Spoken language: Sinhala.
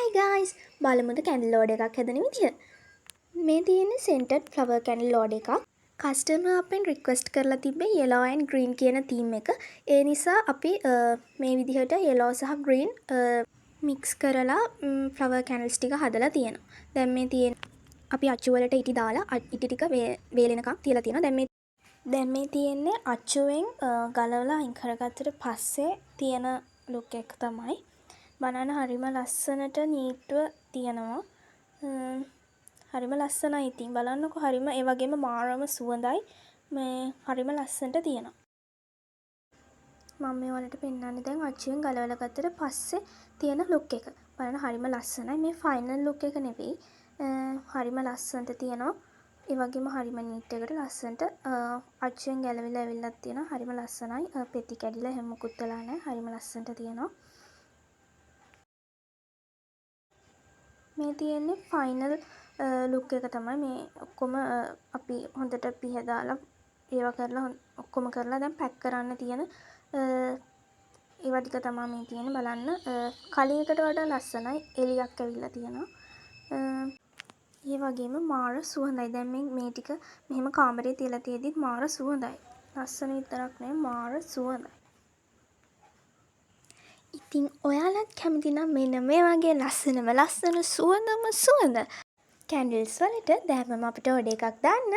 Hi guys! බලමුද කැන්ඩල් ලෝඩ් එකක් හැදෙන විදිය. මේ තියෙන්නේ scented flower candle load එකක්. කස්ටමර් අපෙන් රික්වෙස්ට් කරලා තිබ්බේ yellow and green කියන theme එක. ඒ නිසා අපි මේ විදිහට yellow සහ green mix කරලා flower candles ටික හදලා තියෙනවා. දැන් මේ තියෙන අපි අච්චු වලට ඉටි දාලා ඉටි ටික වේලෙනකම් තියලා තියෙනවා. දැන් මේ තියෙන්නේ අච්චුවෙන් ගලවලා අයින් කරගත්තට පස්සේ තියෙන look එක තමයි. බලන්න හරිම ලස්සනට නීට්ව තියෙනවා. හරිම ලස්සනයි ඉතින් බලන්නකො හරිම ඒ වගේම මාරම සුවඳයි. මේ හරිම ලස්සනට තියෙනවා. මම මේ වලට පෙන්නන්නේ දැන් අච්චුවෙන් ගලවලා ගත්තට පස්සේ තියෙන look එක. බලන්න හරිම ලස්සනයි. මේ final look එක නෙවෙයි. හරිම ලස්සනට තියෙනවා. ඒ වගේම හරිම නීට් එකට ලස්සනට අච්චුවෙන් ගැලවිලා ඇවිල්ලා තියෙනවා. හරිම ලස්සනයි. පෙති කැඩිලා හැම මුකුත් වෙලා නැහැ. හරිම ලස්සනට තියෙනවා. මේ තියෙන්නේ ෆයිනල් ලුක් එක තමයි. මේ ඔක්කොම අපි හොඳට පිහදාලා ඒවා කරලා ඔක්කොම කරලා දැන් පැක් කරන්න තියෙන ඒවා ටික තමයි මේ තියෙන්නේ. බලන්න කලින් එකට වඩා ලස්සනයි. එළියක් ඇවිල්ලා තියෙනවා. ඒ වගේම මාර සුවඳයි. දැන් මේ ටික මෙහෙම කාමරේ තියලා තියෙද්දිත් මාර සුවඳයි. ලස්සන විතරක් නෙවෙයි මාර සුවඳයි. ඉතින් ඔයාලත් කැමති නම් මෙන්න මේ වගේ ලස්සන සුවඳ කැන්ඩල්ස් වලට දැම්මම අපිට ඕඩර් එකක් දාන්න.